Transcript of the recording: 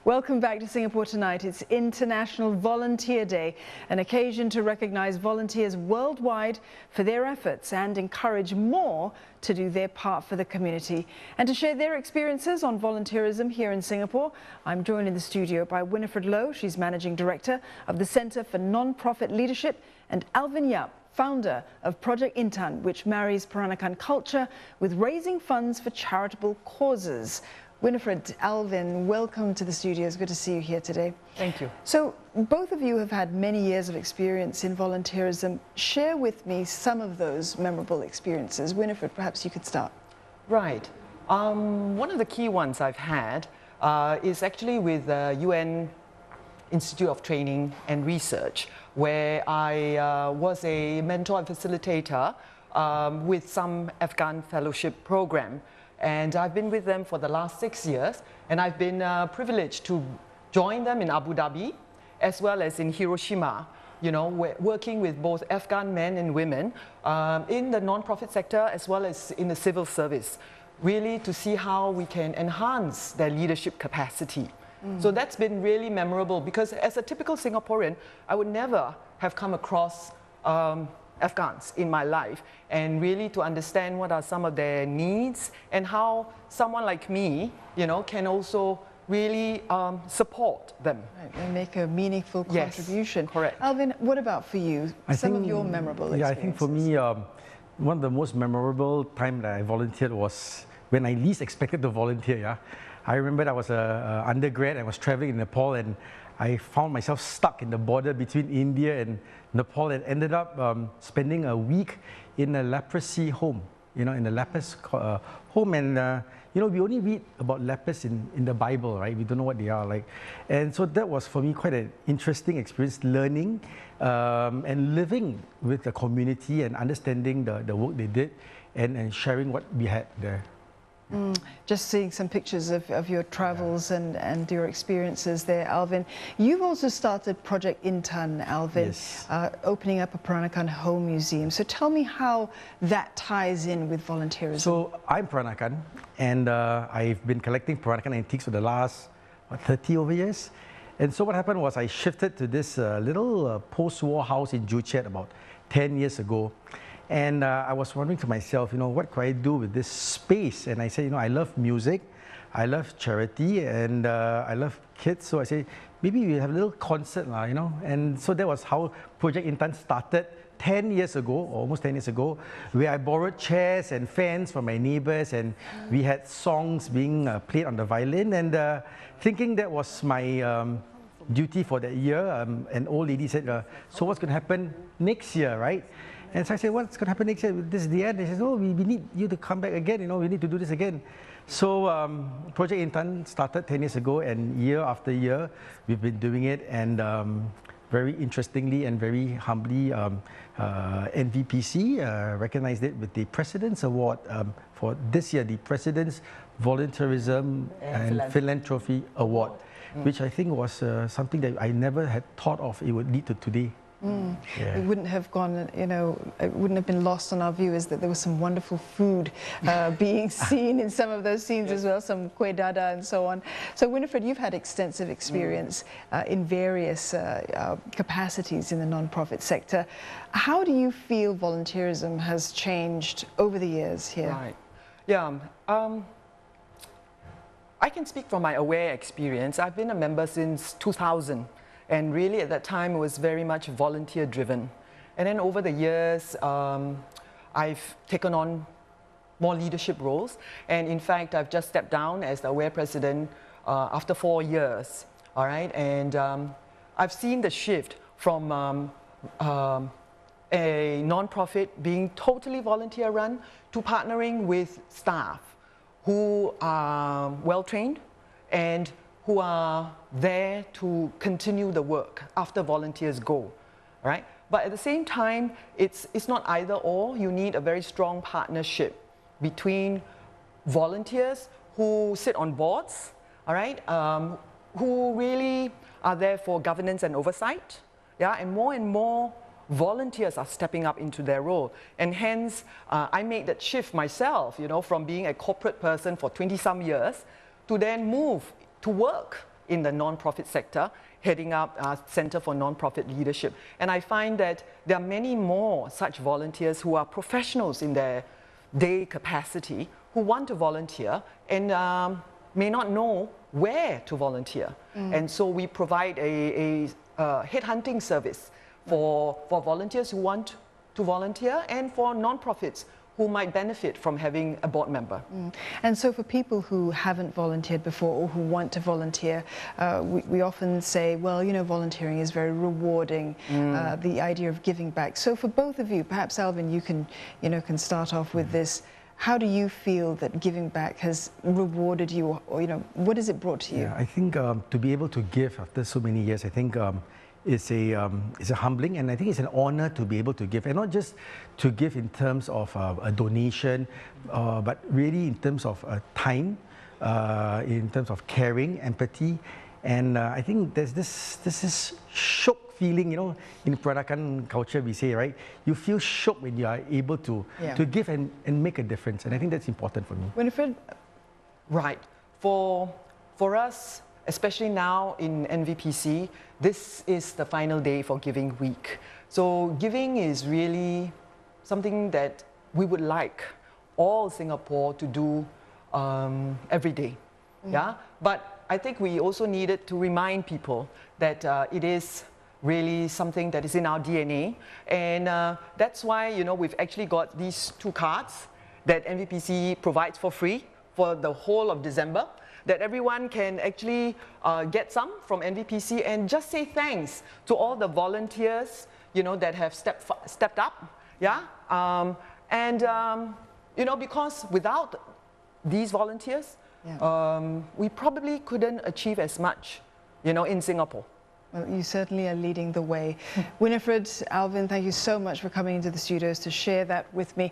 Welcome back to Singapore Tonight. It's International Volunteer Day, an occasion to recognize volunteers worldwide for their efforts and encourage more to do their part for the community. And to share their experiences on volunteerism here in Singapore, I'm joined in the studio by Winifred Loh. She's Managing Director of the Centre for Non-Profit Leadership, and Alvin Yap, founder of Project Intan, which marries Peranakan culture with raising funds for charitable causes. Winifred, Alvin, welcome to the studio. It's good to see you here today. Thank you. So, both of you have had many years of experience in volunteerism. Share with me some of those memorable experiences. Winifred, perhaps you could start. Right. One of the key ones I've had is actually with the UN Institute of Training and Research, where I was a mentor and facilitator with some Afghan fellowship program. And I've been with them for the last 6 years, and I've been privileged to join them in Abu Dhabi as well as in Hiroshima, you know, working with both Afghan men and women in the non-profit sector as well as in the civil service, really to see how we can enhance their leadership capacity. So that's been really memorable, because as a typical Singaporean, I would never have come across Afghans in my life, and really to understand what are some of their needs and how someone like me, you know, can also really support them. Right, and make a meaningful contribution. Yes, correct. Alvin, what about for you? Some of your memorable experiences. Yeah, I think for me, one of the most memorable time that I volunteered was when I least expected to volunteer. Yeah, I remember I was an undergrad. I was traveling in Nepal, and I found myself stuck in the border between India and Nepal, and ended up spending a week in a leprosy home, you know, in a leper's home. And, you know, we only read about lepers in the Bible, right? We don't know what they are like. And so that was for me quite an interesting experience, learning and living with the community and understanding the work they did, and sharing what we had there. Just seeing some pictures of your travels and your experiences there, Alvin. You've also started Project Intan, Alvin, Yes. Opening up a Peranakan home museum. So tell me how that ties in with volunteerism. So I'm Peranakan, and I've been collecting Peranakan antiques for the last 30 over years. And so what happened was I shifted to this little post-war house in Joo Chiat about 10 years ago. And I was wondering to myself, you know, what could I do with this space? And I said, you know, I love music, I love charity, and I love kids. So I said, maybe we have a little concert, you know. And so that was how Project Intan started 10 years ago, or almost 10 years ago, where I borrowed chairs and fans from my neighbors, and we had songs being played on the violin. And thinking that was my duty for that year, an old lady said, so what's going to happen next year, right? And so I said, what's going to happen next year? This is the end. They said, oh, we need you to come back again. You know, we need to do this again. So Project Intan started 10 years ago, and year after year, we've been doing it. And very interestingly and very humbly, NVPC recognized it with the President's Award for this year, the President's Volunteerism and Philanthropy Award, which I think was something that I never had thought of it would lead to today. Yeah. It wouldn't have gone, you know, it wouldn't have been lost on our viewers that there was some wonderful food being seen in some of those scenes as well, some kueh dada and so on. So Winifred, you've had extensive experience in various capacities in the non-profit sector. How do you feel volunteerism has changed over the years here? Right. Yeah. I can speak from my aware experience. I've been a member since 2000. And really at that time it was very much volunteer driven. And then over the years, I've taken on more leadership roles. And in fact, I've just stepped down as the Aware President after 4 years. All right, and I've seen the shift from a non-profit being totally volunteer run to partnering with staff who are well-trained and who are there to continue the work after volunteers go, right? But at the same time, it's not either or. You need a very strong partnership between volunteers who sit on boards, all right, who really are there for governance and oversight, yeah, and more volunteers are stepping up into their role. And hence, I made that shift myself, you know, from being a corporate person for 20-some years to then move to work in the non-profit sector, heading up Center for Non-Profit Leadership. And I find that there are many more such volunteers who are professionals in their day capacity who want to volunteer and may not know where to volunteer. And so we provide a headhunting service for volunteers who want to volunteer and for non-profits who might benefit from having a board member. And so for people who haven't volunteered before or who want to volunteer, we often say, well, you know, volunteering is very rewarding, the idea of giving back. So for both of you, perhaps Alvin, you can start off with this. How do you feel that giving back has rewarded you, or, you know, what has it brought to you? Yeah, I think to be able to give after so many years, I think it's a humbling, and I think it's an honor to be able to give, and not just to give in terms of a donation, but really in terms of time, in terms of caring, empathy, and I think there's this shock feeling, you know, in Peranakan culture we say, right, you feel shocked when you are able to give and make a difference, and I think that's important for me. Winifred? Right. For us, especially now in NVPC, this is the final day for Giving Week. So giving is really something that we would like all Singapore to do every day. Yeah? But I think we also needed to remind people that it is really something that is in our DNA. And that's why, you know, we've actually got these 2 cards that NVPC provides for free for the whole of December, that everyone can actually get some from NVPC and just say thanks to all the volunteers, you know, that have stepped up, yeah? You know, because without these volunteers, we probably couldn't achieve as much, you know, in Singapore. Well, you certainly are leading the way. Winifred, Alvin, thank you so much for coming into the studios to share that with me.